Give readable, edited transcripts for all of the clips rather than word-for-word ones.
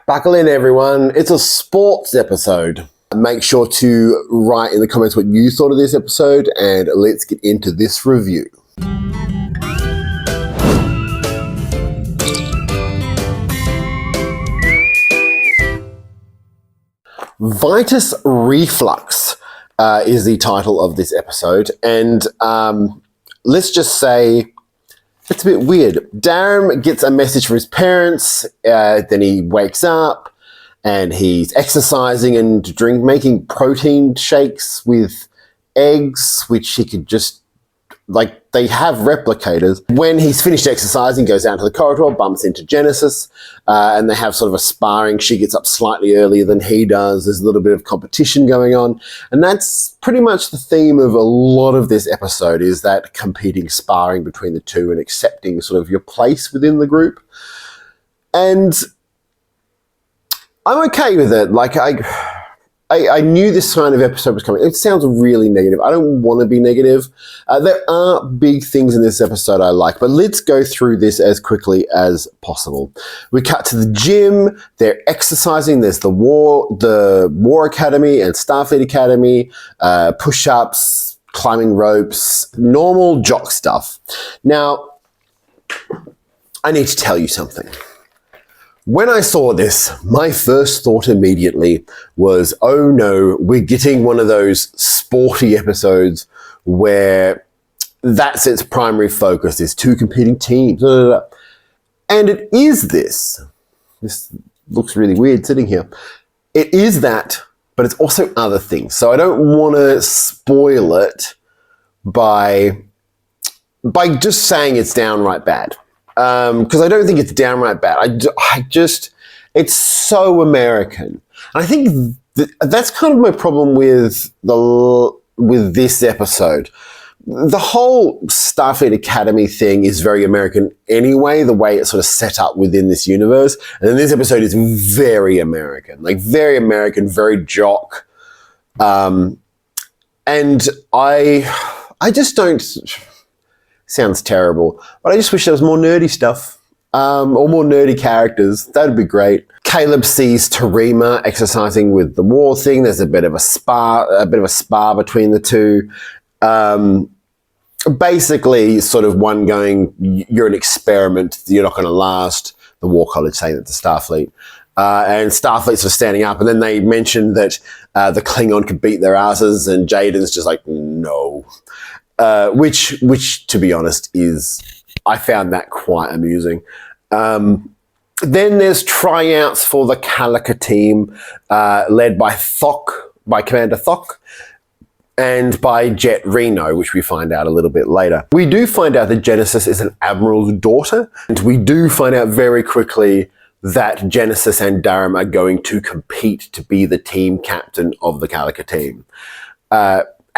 Buckle in, everyone. It's a sports episode. Make sure to write in the comments what you thought of this episode, and let's get into this review. Vitus Reflux is the title of this episode, and let's just say it's a bit weird. Darren gets a message from his parents, then he wakes up and he's exercising and making protein shakes with eggs, which he could just, like, they have replicators. When he's finished exercising, goes down to the corridor, bumps into Genesis, and they have sort of a sparring. She gets up slightly earlier than he does. There's a little bit of competition going on. And that's pretty much the theme of a lot of this episode, is that competing sparring between the two and accepting sort of your place within the group. And I'm okay with it. Like, I knew this kind of episode was coming. It sounds really negative. I don't want to be negative. There are big things in this episode I like, but let's go through this as quickly as possible. We cut to the gym. They're exercising. There's the War Academy and Starfleet Academy, push-ups, climbing ropes, normal jock stuff. Now, I need to tell you something. When I saw this, my first thought immediately was, oh no, we're getting one of those sporty episodes where that's its primary focus, is two competing teams. And it is this. This looks really weird sitting here. It is that, but it's also other things. So I don't want to spoil it by just saying it's downright bad. Because I don't think it's downright bad. It's so American. And I think that's kind of my problem with this episode. The whole Starfleet Academy thing is very American anyway, the way it's sort of set up within this universe. And then this episode is very American, like very American, very jock. And I just don't... Sounds terrible, but I just wish there was more nerdy stuff, or more nerdy characters. That'd be great. Caleb sees Tarima exercising with the war thing. There's a bit of a spar between the two. Basically, sort of one going, you're an experiment, you're not going to last. The War College saying that to Starfleet. And Starfleet's sort of standing up, and then they mentioned that the Klingon could beat their asses, and Jaden's just like, no. Which to be honest I found that quite amusing. Then there's tryouts for the Calica team, led by Commander Thok, and by Jet Reno, which we find out a little bit later. We do find out that Genesis is an admiral's daughter, and we do find out very quickly that Genesis and Durham are going to compete to be the team captain of the Calica team.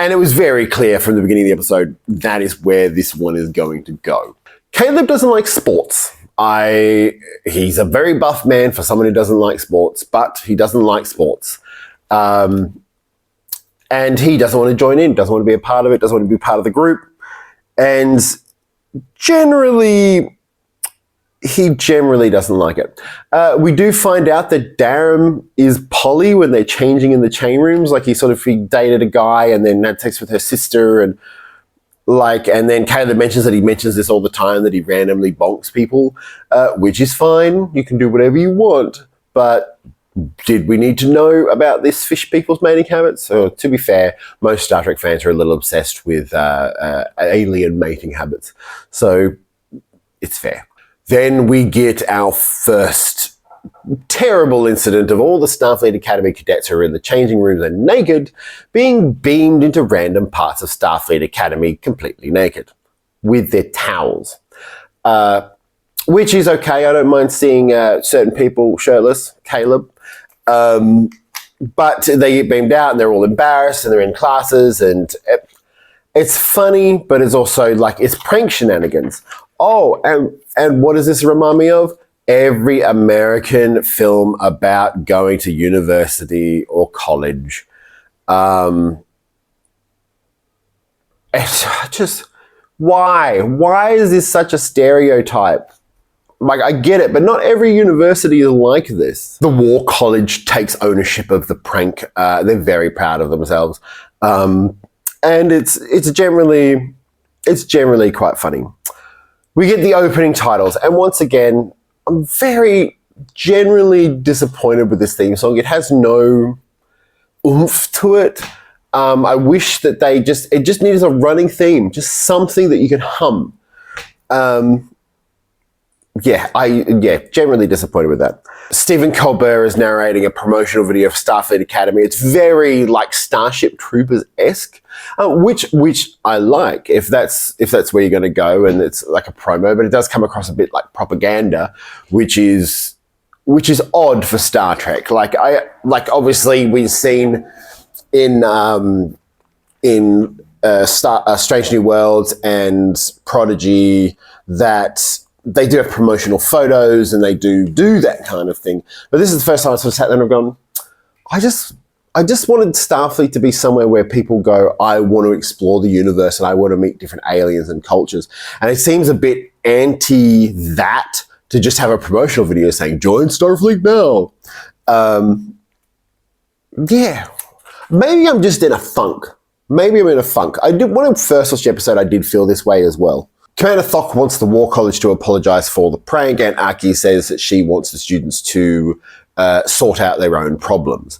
And it was very clear from the beginning of the episode, that is where this one is going to go. Caleb doesn't like sports. He's a very buff man for someone who doesn't like sports, but he doesn't like sports. And he doesn't want to join in, doesn't want to be a part of it, doesn't want to be part of the group. And he generally doesn't like it. We do find out that Darren is poly when they're changing in the chain rooms. Like he dated a guy and then had sex with her sister, and then Caleb mentions that he mentions this all the time, that he randomly bonks people, which is fine. You can do whatever you want. But did we need to know about this fish people's mating habits? So, to be fair, most Star Trek fans are a little obsessed with alien mating habits. So it's fair. Then we get our first terrible incident of all the Starfleet Academy cadets who are in the changing rooms and naked, being beamed into random parts of Starfleet Academy completely naked with their towels. Which is okay. I don't mind seeing certain people shirtless, Caleb. But they get beamed out and they're all embarrassed and they're in classes, and it's funny, but it's also like, it's prank shenanigans. Oh, and what does this remind me of? Every American film about going to university or college. It's just, why? Why is this such a stereotype? like, I get it, but not every university is like this. The War College takes ownership of the prank. They're very proud of themselves. And it's generally quite funny. We get the opening titles, and once again, I'm very generally disappointed with this theme song. It has no oomph to it. I wish that it just needed a running theme, just something that you could hum. Generally disappointed with that. Stephen Colbert is narrating a promotional video of Starfleet Academy. It's very like Starship Troopers-esque, which I like if that's where you're going to go and it's like a promo, but it does come across a bit like propaganda, which is odd for Star Trek. Like obviously we've seen in Strange New Worlds and Prodigy that they do have promotional photos and they do that kind of thing. But this is the first time I sort of sat there and I've gone, I just wanted Starfleet to be somewhere where people go, I want to explore the universe and I want to meet different aliens and cultures. And it seems a bit anti that to just have a promotional video saying, join Starfleet now. Maybe I'm just in a funk. When I first watched the episode, I did feel this way as well. Commander Thok wants the War College to apologize for the prank, and Aki says that she wants the students to sort out their own problems,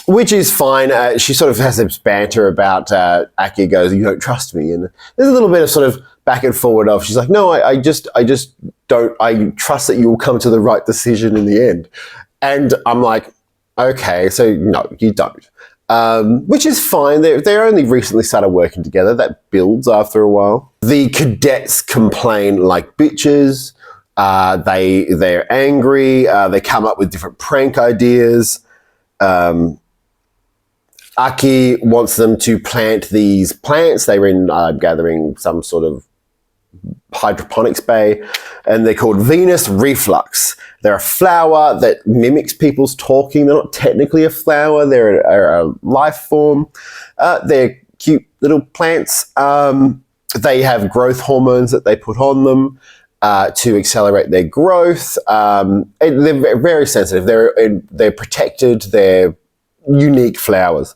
which is fine. She sort of has this banter about Aki goes, you don't trust me, and there's a little bit of sort of back and forward of, she's like, no, I just don't, I trust that you will come to the right decision in the end. And I'm like, okay, so no, you don't. Which is fine. They're only recently started working together. That builds after a while. The cadets complain like bitches. They're angry. They come up with different prank ideas. Aki wants them to plant these plants. They were in gathering some sort of hydroponics bay, and they're called Vitus Reflux. They're a flower that mimics people's talking. They're not technically a flower. They're a life form. They're cute little plants. They have growth hormones that they put on them to accelerate their growth. And they're very sensitive. They're protected. They're unique flowers.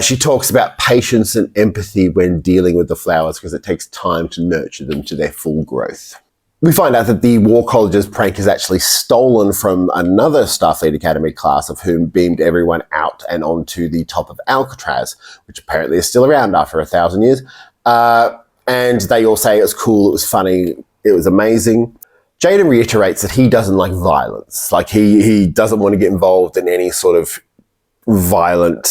She talks about patience and empathy when dealing with the flowers because it takes time to nurture them to their full growth. We find out that the War College's prank is actually stolen from another Starfleet Academy class of whom beamed everyone out and onto the top of Alcatraz, which apparently is still around after 1,000 years. And they all say it was cool, it was funny, it was amazing. Jada reiterates that he doesn't like violence. Like he doesn't want to get involved in any sort of violent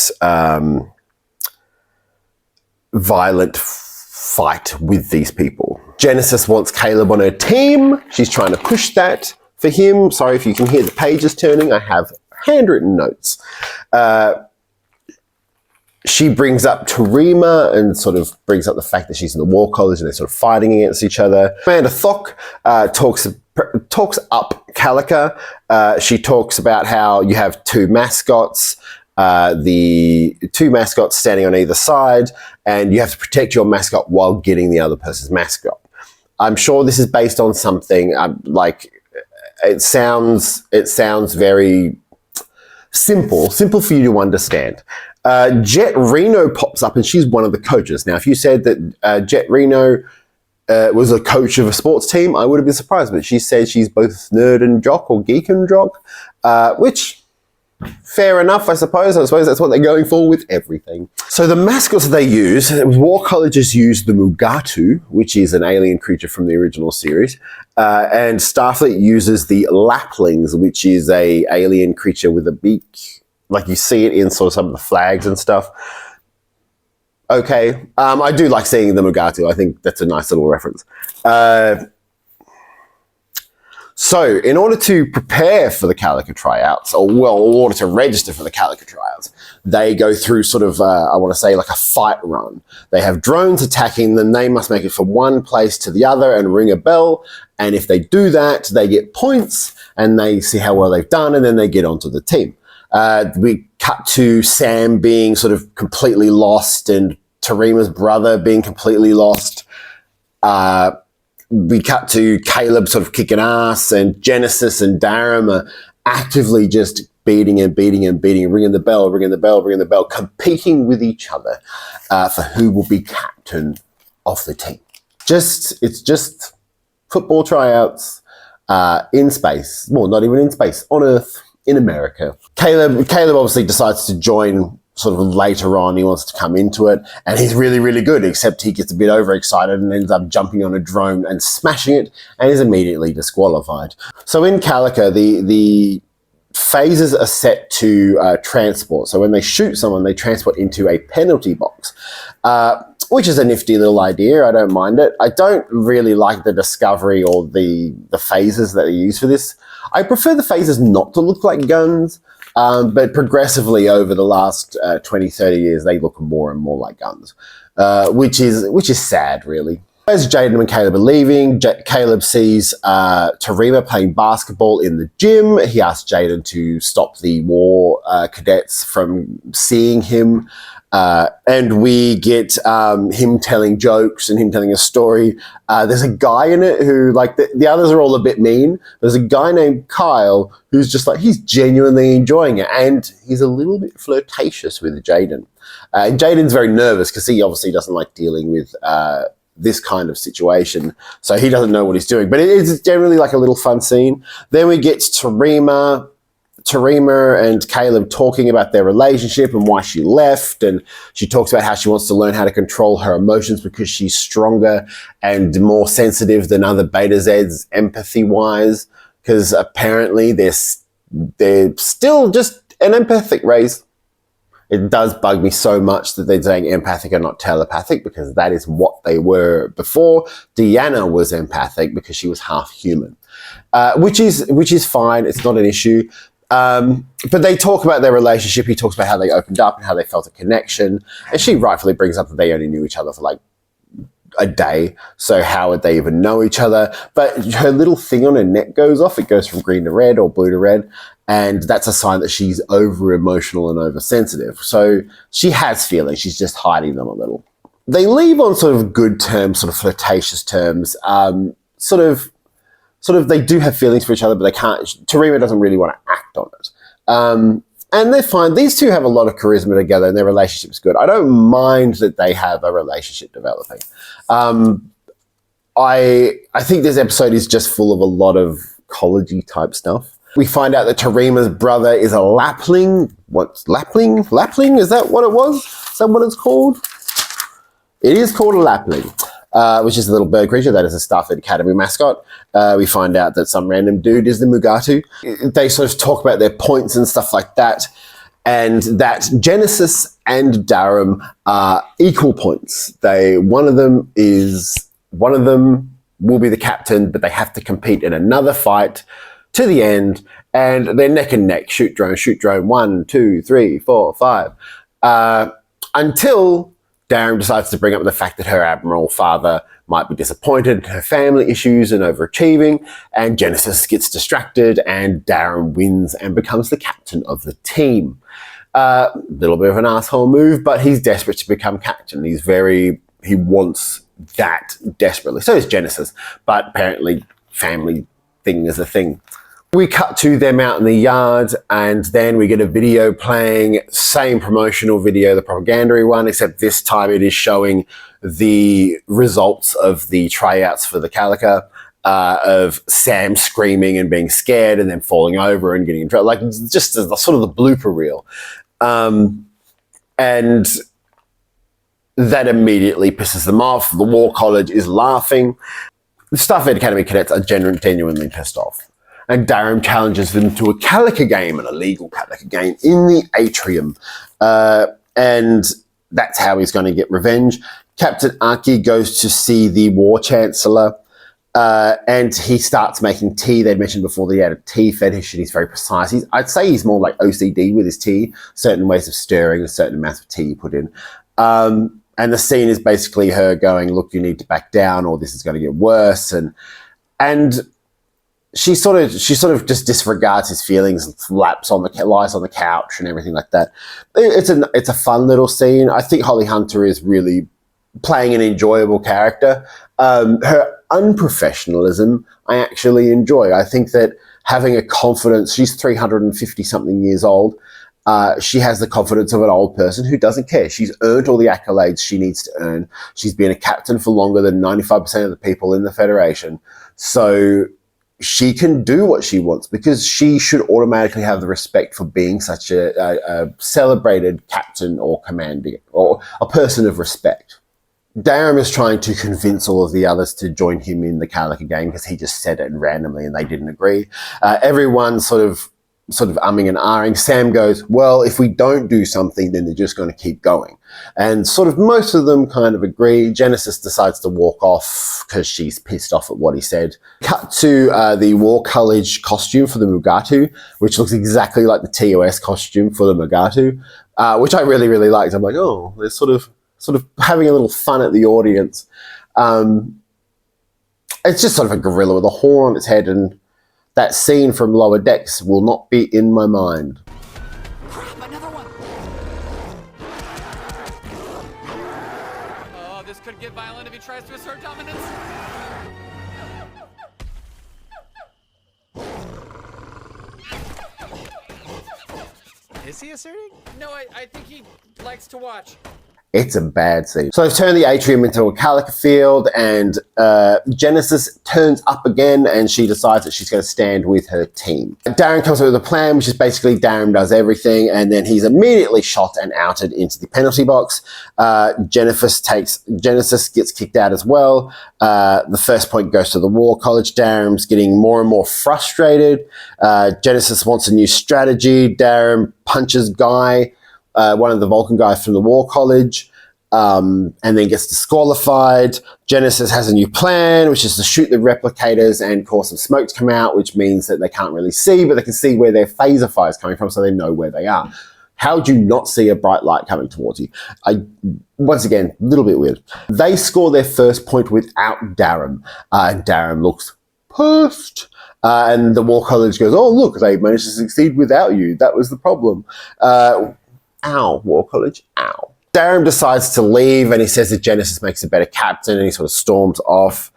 fight with these people. Genesis wants Caleb on her team. She's trying to push that for him. Sorry if you can hear the pages turning. I have handwritten notes. She brings up Tarima and sort of brings up the fact that she's in the War College and they're sort of fighting against each other. Commander Thok talks up Calica. She talks about how you have two mascots. The two mascots standing on either side, and you have to protect your mascot while getting the other person's mascot. I'm sure this is based on something like it sounds very simple for you to understand. Jet Reno pops up and she's one of the coaches. Now, if you said that Jet Reno was a coach of a sports team, I would have been surprised, but she said she's both nerd and jock or geek and jock, which fair enough, I suppose. I suppose that's what they're going for with everything. So the mascots that they use, War Colleges use the Mugatu, which is an alien creature from the original series, and Starfleet uses the Laplings, which is a alien creature with a beak, like you see it in sort of some of the flags and stuff. Okay, I do like seeing the Mugatu. I think that's a nice little reference. So, in order to prepare for the Calica tryouts, or in order to register for the Calica tryouts, they go through sort of, I want to say, like a fight run. They have drones attacking them. They must make it from one place to the other and ring a bell. And if they do that, they get points, and they see how well they've done, and then they get onto the team. We cut to Sam being sort of completely lost, and Tarima's brother being completely lost. we cut to Caleb sort of kicking ass, and Genesis and Darum are actively just beating, ringing the bell, competing with each other for who will be captain of the team. It's just football tryouts in space. Well, not even in space, on Earth, in America. Caleb obviously decides to join sort of later on. He wants to come into it, and he's really, really good, except he gets a bit overexcited and ends up jumping on a drone and smashing it, and is immediately disqualified. So in Calica, the phases are set to transport. So when they shoot someone, they transport into a penalty box, which is a nifty little idea. I don't mind it. I don't really like the discovery or the phases that they use for this. I prefer the phases not to look like guns, but progressively over the last 20, 30 years, they look more and more like guns, which is sad, really. As Jaden and Caleb are leaving, Caleb sees Tarima playing basketball in the gym. He asks Jaden to stop the war cadets from seeing him. And we get him telling jokes and him telling a story. There's a guy in it who, like, the others are all a bit mean. There's a guy named Kyle who's just like, he's genuinely enjoying it. And he's a little bit flirtatious with Jaden. And Jaden's very nervous because he obviously doesn't like dealing with this kind of situation. So he doesn't know what he's doing. But it is generally like a little fun scene. Then we get Tarima and Caleb talking about their relationship and why she left, and she talks about how she wants to learn how to control her emotions because she's stronger and more sensitive than other Beta Zs empathy-wise, because apparently they're still just an empathic race. It does bug me so much that they're saying empathic and not telepathic, because that is what they were before. Deanna was empathic because she was half human, which is fine. It's not an issue. But they talk about their relationship. He talks about how they opened up and how they felt a connection. And she rightfully brings up that they only knew each other for like a day. So how would they even know each other? But her little thing on her neck goes off. It goes from green to red or blue to red. And that's a sign that she's over emotional and oversensitive. So she has feelings. She's just hiding them a little. They leave on sort of good terms, sort of flirtatious terms, sort of they do have feelings for each other, but they can't. Tarima doesn't really want to act on it. And they're fine. These two have a lot of charisma together and their relationship's good. I don't mind that they have a relationship developing. I think this episode is just full of a lot of college-y type stuff. We find out that Tarima's brother is a lapling. What's lapling? Lapling? Is that what it was? Is that what it's called? It is called a lapling. Which is a little bird creature that is a Starfleet Academy mascot. We find out that some random dude is the Mugatu. They sort of talk about their points and stuff like that, and that Genesis and Darum are equal points. One of them will be the captain, but they have to compete in another fight to the end, and they're neck and neck. Shoot drone, 1, 2, 3, 4, 5. Until Darum decides to bring up the fact that her admiral father might be disappointed in her family issues and overachieving, and Genesis gets distracted, and Darum wins and becomes the captain of the team. Little bit of an asshole move, but he's desperate to become captain. He wants that desperately. So is Genesis, but apparently family thing is a thing. We cut to them out in the yard, and then we get a video playing, same promotional video, the propaganda one, except this time it is showing the results of the tryouts for the Calica, of Sam screaming and being scared and then falling over and getting in trouble, like just sort of the blooper reel. And that immediately pisses them off. The War College is laughing. The Starfleet Academy cadets are genuinely pissed off. And Darum challenges them to a Calica game, an illegal Calica game, in the atrium. And that's how he's going to get revenge. Captain Aki goes to see the War Chancellor, and he starts making tea. They mentioned before that he had a tea fetish, and he's very precise. I'd say he's more like OCD with his tea, certain ways of stirring, a certain amount of tea you put in. And the scene is basically her going, look, you need to back down, or this is going to get worse. And she sort of just disregards his feelings and lies on the couch and everything like that. It's a fun little scene. I think Holly Hunter is really playing an enjoyable character. Her unprofessionalism I actually enjoy. I think that having a confidence, she's 350 something years old. She has the confidence of an old person who doesn't care. She's earned all the accolades she needs to earn. She's been a captain for longer than 95% of the people in the Federation. So she can do what she wants because she should automatically have the respect for being such a celebrated captain or commanding or a person of respect. Darren is trying to convince all of the others to join him in the Calica game because he just said it randomly and they didn't agree. Everyone sort of umming and ahhing. Sam goes, well, if we don't do something, then they're just going to keep going. And sort of most of them kind of agree. Genesis decides to walk off because she's pissed off at what he said. Cut to the War College costume for the Mugatu, which looks exactly like the TOS costume for the Mugatu, which I really, really liked. I'm like, oh, they're sort of having a little fun at the audience. It's just sort of a gorilla with a horn on its head, and that scene from Lower Decks will not be in my mind. Crap, another one! Oh, this could get violent if he tries to assert dominance. Is he asserting? No, I think he likes to watch. It's a bad scene. So they've turned the atrium into a Calica field, and Genesis turns up again, and she decides that she's going to stand with her team. Darren comes up with a plan, which is basically Darren does everything, and then he's immediately shot and outed into the penalty box. Genesis gets kicked out as well. The first point goes to the War College. Darren's getting more and more frustrated. Genesis wants a new strategy. Darren punches Guy, one of the Vulcan guys from the War College, and then gets disqualified. Genesis has a new plan, which is to shoot the replicators and cause some smoke to come out, which means that they can't really see, but they can see where their phaser fire is coming from, so they know where they are. How do you not see a bright light coming towards you? Once again, a little bit weird. They score their first point without Darren, and Darren looks pissed. And the War College goes, oh, look, they managed to succeed without you. That was the problem. Ow, War College, ow. Darren decides to leave, and he says that Genesis makes a better captain, and he sort of storms off.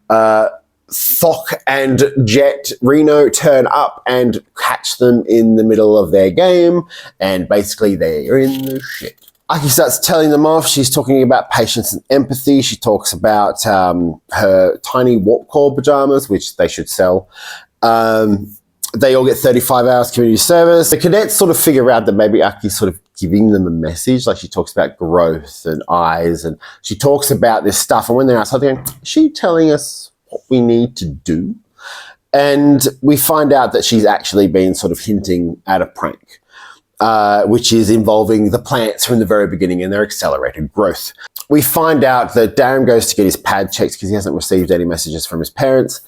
Thok and Jet Reno turn up and catch them in the middle of their game, and basically they're in the shit. Aki starts telling them off. She's talking about patience and empathy. She talks about her tiny warp core pajamas, which they should sell. They all get 35 hours community service. The cadets sort of figure out that maybe Aki's sort of giving them a message. Like, she talks about growth and eyes, and she talks about this stuff. And when they're outside, they're going, is she telling us what we need to do? And we find out that she's actually been sort of hinting at a prank, which is involving the plants from the very beginning and their accelerated growth. We find out that Darren goes to get his pad checked because he hasn't received any messages from his parents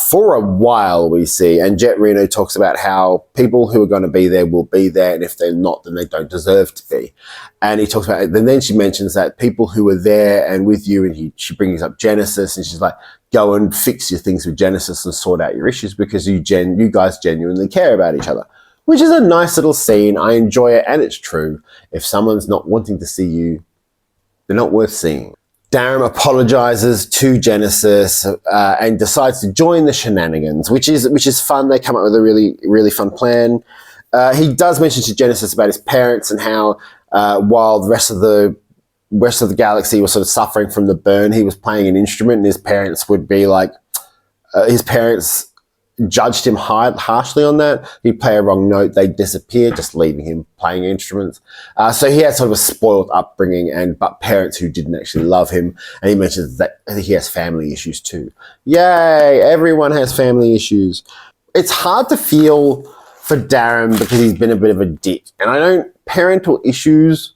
for a while, we see. And Jet Reno talks about how people who are going to be there will be there, and if they're not, then they don't deserve to be. And he talks about it. And then she mentions that people who are there and with you, and she brings up Genesis, and she's like, go and fix your things with Genesis and sort out your issues because you guys genuinely care about each other. Which is a nice little scene. I enjoy it, and it's true. If someone's not wanting to see you, they're not worth seeing. Darren apologizes to Genesis and decides to join the shenanigans, which is fun. They come up with a really, really fun plan. He does mention to Genesis about his parents and how while the rest of the galaxy was sort of suffering from the burn, he was playing an instrument, and his parents would be like, his parents judged him harshly on that. He'd play a wrong note, they'd disappear, just leaving him playing instruments. So he had sort of a spoiled upbringing, but parents who didn't actually love him. And he mentions that he has family issues too. Yay, everyone has family issues. It's hard to feel for Darren because he's been a bit of a dick. And parental issues,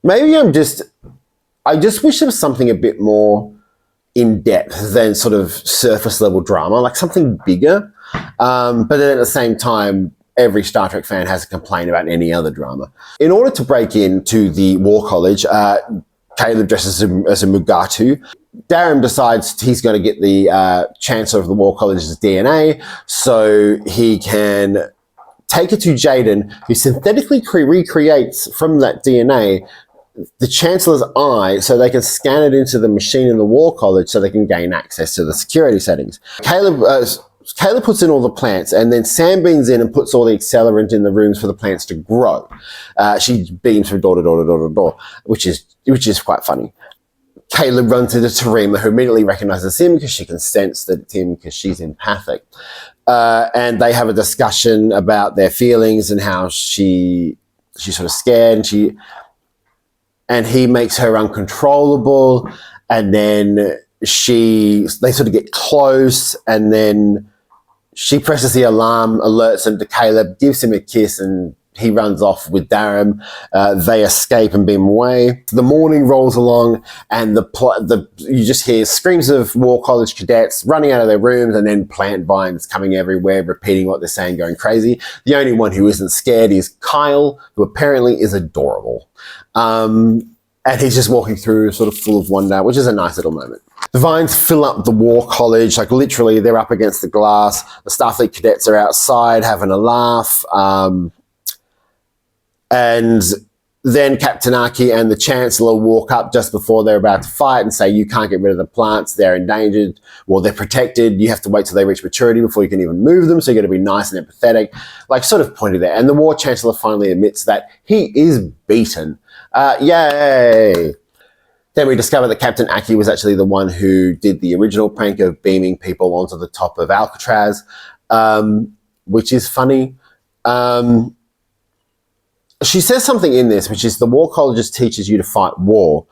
maybe I just wish there was something a bit more in depth than sort of surface level drama, like something bigger. But then at the same time, every Star Trek fan has a complaint about any other drama. In order to break into the War College, Caleb dresses as a Mugatu. Darren decides he's going to get the Chancellor of the War College's DNA so he can take it to Jaden, who synthetically recreates from that DNA the Chancellor's eye so they can scan it into the machine in the War College so they can gain access to the security settings. Caleb puts in all the plants, and then Sam beams in and puts all the accelerant in the rooms for the plants to grow. She beams from door to door to door to door, which is quite funny. Caleb runs into Tarima, who immediately recognizes him because she can sense that it's him because she's empathic. And they have a discussion about their feelings and how she's sort of scared, and he makes her uncontrollable, and then they sort of get close, and then she presses the alarm, alerts him to Caleb, gives him a kiss, and he runs off with Darren. They escape and beam away. The morning rolls along, and you just hear screams of War College cadets running out of their rooms, and then plant vines coming everywhere, repeating what they're saying, going crazy. The only one who isn't scared is Kyle, who apparently is adorable. And he's just walking through sort of full of wonder, which is a nice little moment. The vines fill up the War College, like literally they're up against the glass. The Starfleet cadets are outside having a laugh. And then Captain Aki and the Chancellor walk up just before they're about to fight and say, you can't get rid of the plants, they're endangered, well, they're protected, you have to wait till they reach maturity before you can even move them, so you've got to be nice and empathetic, like sort of pointed there. And the War Chancellor finally admits that he is beaten. Yay! Then we discover that Captain Aki was actually the one who did the original prank of beaming people onto the top of Alcatraz, which is funny. She says something in this, which is the War College teaches you to fight war.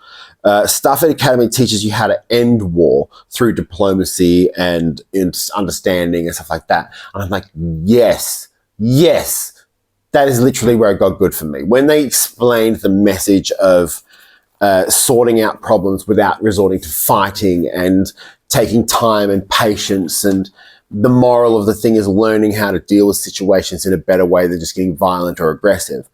Starfleet Academy teaches you how to end war through diplomacy and understanding and stuff like that. And I'm like, yes, that is literally where it got good for me. When they explained the message of sorting out problems without resorting to fighting and taking time and patience, and the moral of the thing is learning how to deal with situations in a better way than just getting violent or aggressive.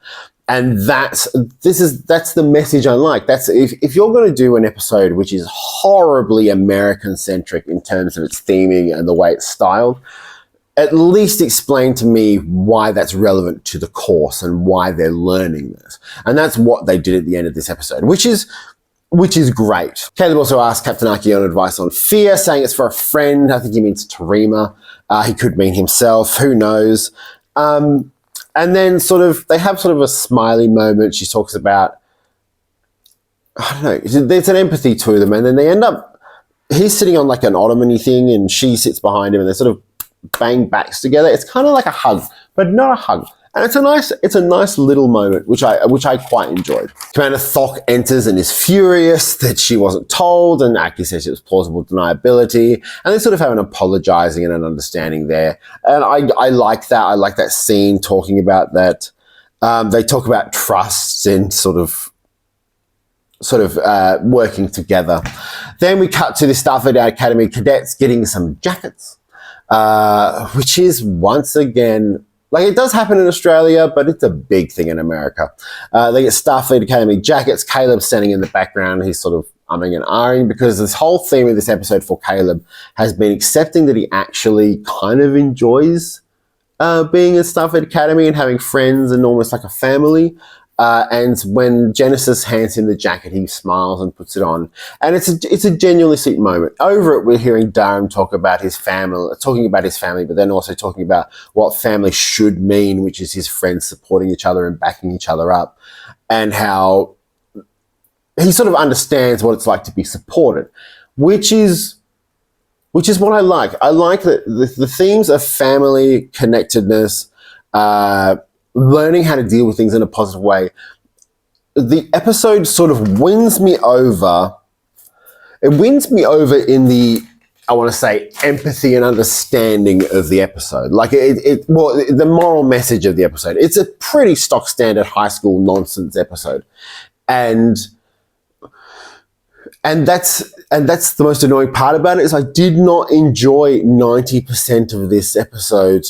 And that's the message I like. That's if you're going to do an episode which is horribly American-centric in terms of its theming and the way it's styled, at least explain to me why that's relevant to the course and why they're learning this. And that's what they did at the end of this episode, which is great. Caleb also asked Captain Aki on advice on fear, saying it's for a friend. I think he means Tarima. He could mean himself. Who knows? And then they have sort of a smiley moment. She talks about, I don't know, there's an empathy to them. And then they end up, he's sitting on like an ottoman-y thing and she sits behind him and they sort of bang backs together. It's kind of like a hug, but not a hug. And it's a nice little moment, which I quite enjoyed. Commander Thok enters and is furious that she wasn't told, and Aki says it was plausible deniability, and they sort of have an apologizing and an understanding there. And I like that. I like that scene talking about that. They talk about trust and sort of working together. Then we cut to the Starfleet Academy cadets getting some jackets, which is once again, like it does happen in Australia, but it's a big thing in America. They get Starfleet Academy jackets. Caleb's standing in the background. He's sort of umming and ahhing because this whole theme of this episode for Caleb has been accepting that he actually kind of enjoys being at Starfleet Academy and having friends and almost like a family. And when Genesis hands him the jacket, he smiles and puts it on. And it's a genuinely sweet moment. Over it, we're hearing Darren talking about his family, but then also talking about what family should mean, which is his friends supporting each other and backing each other up, and how he sort of understands what it's like to be supported, which is what I like. I like that the themes of family, connectedness, learning how to deal with things in a positive way. The episode sort of wins me over. It wins me over in the, I want to say, empathy and understanding of the episode. Like the moral message of the episode. It's a pretty stock standard high school nonsense episode. And that's the most annoying part about it, is I did not enjoy 90% of this episode.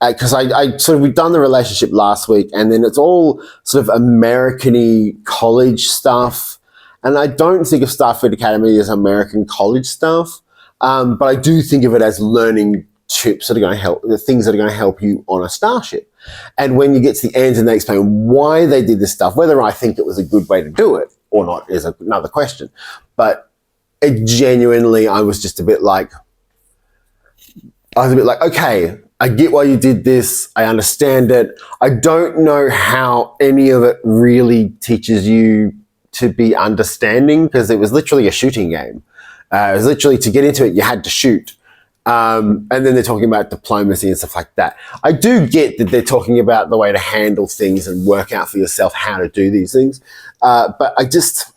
Because we've done the relationship last week, and then it's all sort of American-y college stuff. And I don't think of Starfleet Academy as American college stuff, but I do think of it as learning tips that are going to help, the things that are going to help you on a starship. And when you get to the end and they explain why they did this stuff, whether I think it was a good way to do it or not is another question. But it genuinely, I was just a bit like, okay, I get why you did this. I understand it. I don't know how any of it really teaches you to be understanding, because it was literally a shooting game. It was literally, to get into it, you had to shoot. And then they're talking about diplomacy and stuff like that. I do get that they're talking about the way to handle things and work out for yourself how to do these things. But I just,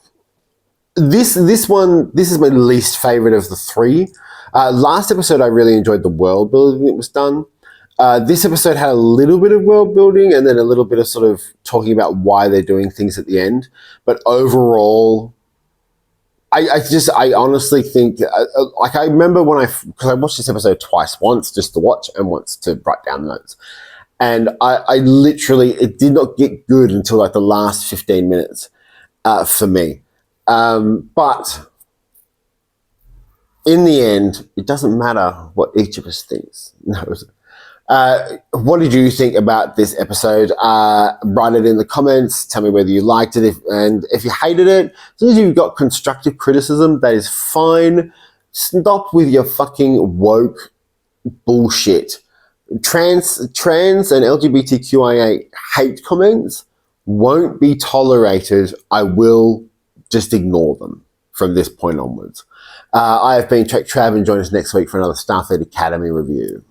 this is my least favorite of the three. Last episode, I really enjoyed the world building that was done. This episode had a little bit of world building and then a little bit of sort of talking about why they're doing things at the end. But overall, I honestly think, like, I remember because I watched this episode twice, once just to watch and once to write down notes. And I literally, it did not get good until like the last 15 minutes for me. But in the end, it doesn't matter what each of us thinks. No. What did you think about this episode? Write it in the comments. Tell me whether you liked it. And if you hated it, as long as you've got constructive criticism, that is fine. Stop with your fucking woke bullshit. Trans and LGBTQIA hate comments won't be tolerated. I will just ignore them from this point onwards. I have been TrekTrav, and join us next week for another Starfleet Academy review.